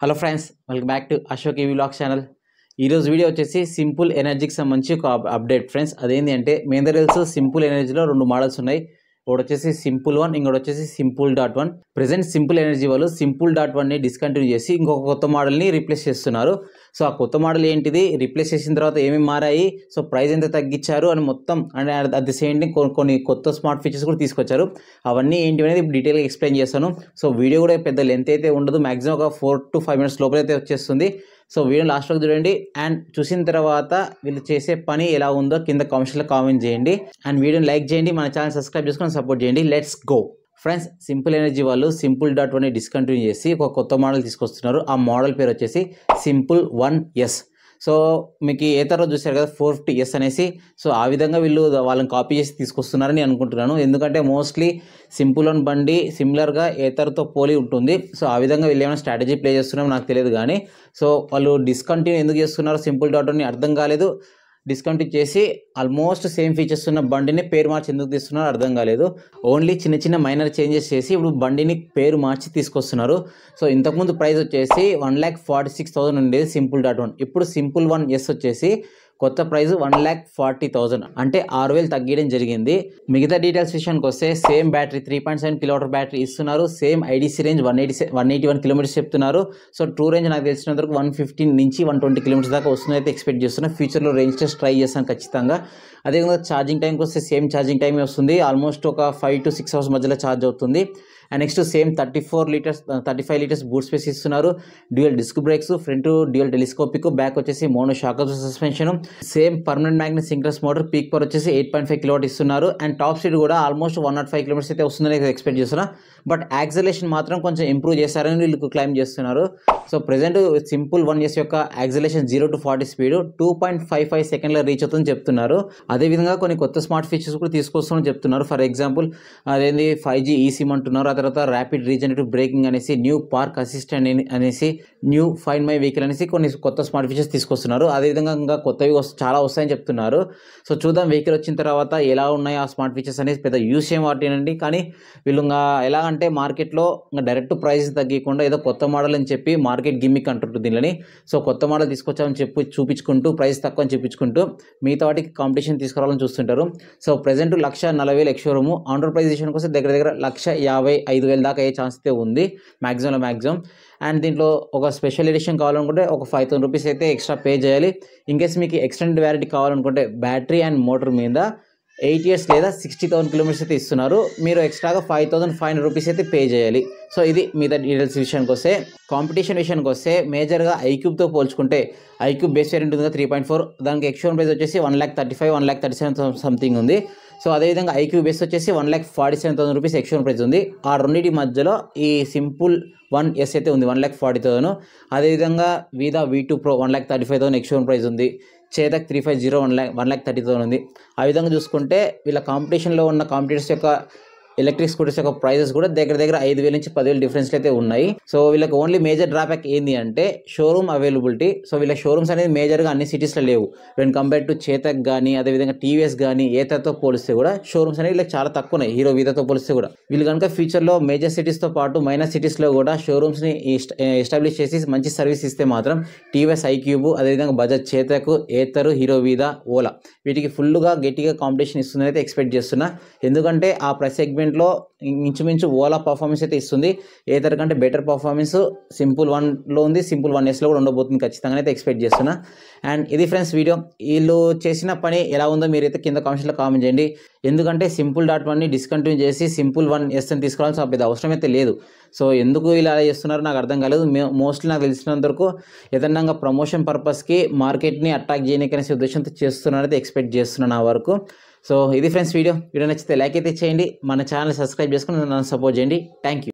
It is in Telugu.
Hello friends, welcome back to Ashok EV vlogs channel. ఈరోజు వీడియో వచ్చేసి సింపుల్ ఎనర్జీకి సంబంధించి ఒక అప్డేట్ ఫ్రెండ్స్. అదేంటి అంటే మీ అందరూ తెలుసు సింపుల్ ఎనర్జీలో రెండు మోడల్స్ ఉన్నాయి. ఒకటి వచ్చేసి సింపుల్ 1, ఇంకోటి వచ్చేసి సింపుల్.1. ప్రెసెంట్ సింపుల్ ఎనర్జీ వాళ్ళు సింపుల్.1ని డిస్కంటిన్యూ చేసి ఇంకొక కొత్త మోడల్ని రీప్లేస్ చేస్తున్నారు. సో ఆ కొత్త మోడల్ ఏంటిది, రీప్లేస్ చేసిన తర్వాత ఏమేమి మారాయి, సో ప్రైస్ ఎంత తగ్గించారు అని మొత్తం and at the same time కొన్ని కొత్త స్మార్ట్ ఫీచర్స్ కూడా తీసుకొచ్చారు. అవన్నీ ఏంటి అనేది డీటెయిల్గా ఎక్స్ప్లెయిన్ చేస్తాను. సో వీడియో కూడా పెద్ద లెంత్ అయితే ఉండదు, మ్యాక్సిమం ఒక 4 to 5 minutes లోపలైతే వచ్చేస్తుంది. సో వీడియో లాస్ట్ వరకు చూడండి. అండ్ చూసిన తర్వాత వీళ్ళు చేసే పని ఎలా ఉందో కింద కామెంట్స్లో కామెంట్ చేయండి. అండ్ వీడియోని లైక్ చేయండి, మన ఛానల్ సబ్స్క్రైబ్ చేసుకొని సపోర్ట్ చేయండి. Let's go friends. Simple energy వాళ్ళు సింపుల్.1ని డిస్కంటిన్యూ చేసి ఒక కొత్త మోడల్ తీసుకొస్తున్నారు. ఆ మోడల్ పేరు వచ్చేసి Simple1S. సో మీకు ఏతర్లో చూశారు కదా 450S అనేసి. సో ఆ విధంగా వీళ్ళు వాళ్ళని కాపీ చేసి తీసుకొస్తున్నారని అనుకుంటున్నాను. ఎందుకంటే మోస్ట్లీ Simple1 బండి సిమిలర్గా ఏతర్తో పోలి ఉంటుంది. సో ఆ విధంగా వీళ్ళు ఏమైనా స్ట్రాటజీ ప్లే చేస్తున్నారో నాకు తెలియదు, కానీ సో వాళ్ళు డిస్కంటిన్యూ ఎందుకు చేస్తున్నారు Simple.1ని అర్థం కాలేదు. డిస్కంటిన్యూ చేసి ఆల్మోస్ట్ సేమ్ ఫీచర్స్ ఉన్న బండిని పేరు మార్చి ఎందుకు తీస్తున్నారో అర్థం కాలేదు. ఓన్లీ చిన్న చిన్న మైనర్ చేంజెస్ చేసి ఇప్పుడు బండిని పేరు మార్చి తీసుకొస్తున్నారు. సో ఇంతకుముందు ప్రైస్ వచ్చేసి 1,46,000 ఉండేది Simple.1. ఇప్పుడు Simple1S వచ్చేసి కొత్త ప్రైస్ 1,40,000, అంటే 6,000 తగ్గడం జరిగింది. మిగతా డీటెయిల్స్ విషయానికి వస్తే సేమ్ బ్యాటరీ 3.7 kWh బ్యాటరీ ఇస్తున్నారు. సేమ్ ఐడీసీ రేంజ్ 181 కిలోమీటర్స్ చెప్తున్నారు. సో ట్రూ రేంజ్ నాకు తెలిసినంత వరకు 115 నుంచి 120 కిలోమీటర్స్ దాకా వస్తుందైతే ఎక్స్పెక్ట్ చేస్తున్నాను. ఫ్యూచర్లో రేంజ్ టెస్ట్ ట్రై చేస్తాను ఖచ్చితంగా. అదేవిధంగా ఛార్జింగ్ టైంకి వస్తే సేమ్ ఛార్జింగ్ టైం వస్తుంది. ఆల్మోస్ట్ ఒక 5 to 6 hours మధ్యలో ఛార్జ్ అవుతుంది. And next same 35 litres boot space ఇస్తున్నారు. Dual disc brakes, front dual telescopic, back వచ్చేసి mono shock suspension, same permanent magnet synchronous motor, peak power వచ్చేసి 8.5 kW ఇస్తున్నారు. అండ్ టాప్ స్పీడ్ కూడా ఆల్మోస్ట్ 105 kilometers అయితే వస్తుందని ఎక్స్పెక్ట్ చేస్తున్నా. బట్ యాక్సలేషన్ మాత్రం కొంచెం ఇంప్రూవ్ చేస్తారని వీళ్ళు క్లైమ్ చేస్తున్నారు. సో ప్రెసెంట్ Simple1S యొక్క యాక్సలేషన్ 0 to 40 స్పీడ్ 2.55 సెకండ్లో రీచ్ అవుతుందని చెప్తున్నారు. అదేవిధంగా కొన్ని కొత్త స్మార్ట్ ఫీచర్స్ కూడా తీసుకొస్తామని చెప్తున్నారు. ఫర్ ఎగ్జాంపుల్ అదేంటి 5G eSIM అంటున్నారు. ఆ తర్వాత ర్యాపిడ్ రీజనరేటివ్ బ్రేకింగ్ అనేసి, న్యూ పార్క్ అసిస్టెంట్ అనేసి, న్యూ ఫైండ్ మై వెహికల్ అనేసి కొన్ని కొత్త స్మార్ట్ ఫీచర్స్ తీసుకొస్తున్నారు. అదేవిధంగా ఇంకా కొత్తవి చాలా వస్తాయని చెప్తున్నారు. సో చూద్దాం వెహికల్ వచ్చిన తర్వాత ఎలా ఉన్నాయి ఆ స్మార్ట్ ఫీచర్స్ అనేది. పెద్ద యూస్ ఏం వాటినండి, కానీ వీళ్ళు ఇంకా ఎలా అంటే మార్కెట్లో ఇంకా డైరెక్ట్ ప్రైస్ తగ్గకుండా ఏదో కొత్త మోడల్ అని చెప్పి మార్కెట్ గిమ్మిక్ అంటుంటుంది దీనిని. సో కొత్త మోడల్ తీసుకొచ్చామని చెప్పి చూపించుకుంటూ ప్రైస్ తక్కువ అని చెప్పించుకుంటూ మిగతా వాటికి కాంపిటీషన్ తీసుకురావాలని చూస్తుంటారు. So present 1,40,000 ex-showroom, on price విషయానికి వస్తే దగ్గర 1,55,000 దాకా అయ్యే ఛాన్స్ అయితే ఉంది మ్యాక్సిమం. అండ్ దీంట్లో ఒక స్పెషల్ ఎడిషన్ కావాలనుకుంటే ఒక 5,000 రూపీస్ అయితే ఎక్స్ట్రా పే చేయాలి. ఇన్కేస్ మీకు ఎక్స్టెండెడ్ వ్యారంటీ కావాలనుకుంటే బ్యాటరీ అండ్ మోటార్ మీద 8 years లేదా 60,000 kilometers అయితే ఇస్తున్నారు. మీరు ఎక్స్ట్రాగా 5,500 రూపీస్ అయితే పే చేయాలి. సో ఇది మీద డీటెయిల్స్ విషయానికి వస్తే. కాంపిటీషన్ విషయానికి వస్తే మేజర్గా ఐక్యూబ్తో పోల్చుకుంటే ఐక్యూబ్ బేస్ వేరియంట్ ఉంది 3.4, దానికి ఎక్స్షోరూమ్ ప్రైస్ వచ్చేసి 1,35,000 1,37,000 సంథింగ్ ఉంది. సో అదేవిధంగా ఐక్యూబ్ బేస్ వచ్చేసి 1,47,000 రూపీస్ ఎక్స్షోరూమ్ ప్రైస్ ఉంది. ఆ రెండింటి మధ్యలో ఈ Simple1S అయితే ఉంది 1,40,000. అదేవిధంగా వీదా V2 Pro 1,35,000 ఎక్స్షోరూమ్ ప్రైస్ ఉంది. చేతక్ 350 1,30,000 ఉంది. ఆ విధంగా చూసుకుంటే వీళ్ళ కాంపిటీషన్లో ఉన్న కాంపిటీటర్స్ యొక్క ఎలక్ట్రిక్ స్కూటర్స్ యొక్క ప్రైజెస్ కూడా దగ్గర 5,000 నుంచి 10,000 డిఫరెన్స్లు అయితే ఉన్నాయి. సో వీళ్ళకి ఓన్లీ మేజర్ డ్రాబ్యాక్ ఏంది అంటే షోరూమ్ అవైలబిలిటీ. సో వీళ్ళ షోరూమ్స్ అనేది మేజర్గా అన్ని సిటీస్లో లేవు. వెన్ కంపేర్ టు చేతక్ కానీ అదేవిధంగా టీవీఎస్ కానీ ఏతర్తో పోలిస్తే కూడా షోరూమ్స్ అనేవి వీళ్ళకి చాలా తక్కువ ఉన్నాయి, హీరో వీదాతో పోలిస్తే కూడా. వీళ్ళు కనుక ఫ్యూచర్లో మేజర్ సిటీస్తో పాటు మైనర్ సిటీస్లో కూడా షోరూమ్స్ని ఎస్టాబ్లిష్ చేసి మంచి సర్వీస్ ఇస్తే మాత్రం టీవీఎస్ ఐక్యూబ్, అదేవిధంగా బజాజ్ చేతక్, ఏతర్, హీరో వీదా, ఓలా వీటికి ఫుల్గా గట్టిగా కాంపిటీషన్ ఇస్తుందని అయితే ఎక్స్పెక్ట్ చేస్తున్నా. ఎందుకంటే ఆ ప్రైస్ సెగ్మెంట్లో ఇంచుమించు ఓలా పర్ఫార్మెన్స్ అయితే ఇస్తుంది. ఏతర్ కంటే బెటర్ పర్ఫార్మెన్స్ Simple1లో ఉంది, Simple1Sలో కూడా ఉండబోతుంది ఖచ్చితంగా అయితే ఎక్స్పెక్ట్ చేస్తున్నా. అండ్ ఇది ఫ్రెండ్స్ వీడియో. వీళ్ళు చేసిన పని ఎలా ఉందో మీరైతే కింద కామెంట్స్లో కామెంట్ చేయండి. ఎందుకంటే Simple.1ని డిస్కంటిన్యూ చేసి Simple1S అని తీసుకోవాల్సిన పెద్ద అవసరం అయితే లేదు. సో ఎందుకు ఇలా చేస్తున్నారో నాకు అర్థం కాలేదు. మోస్ట్లీ నాకు తెలిసినంత వరకు ఏదన్నా ప్రమోషన్ పర్పస్కి మార్కెట్ని అటాక్ చేయడానికి అనే ఉద్దేశంతో చేస్తున్నారైతే ఎక్స్పెక్ట్ చేస్తున్నాను నా వరకు. సో ఇది ఫ్రెండ్స్ వీడియో నచ్చితే లైక్ అయితే చేయండి, మన ఛానల్ సబ్స్క్రైబ్ చేసుకుని నన్ను సపోర్ట్ చేయండి. Thank you.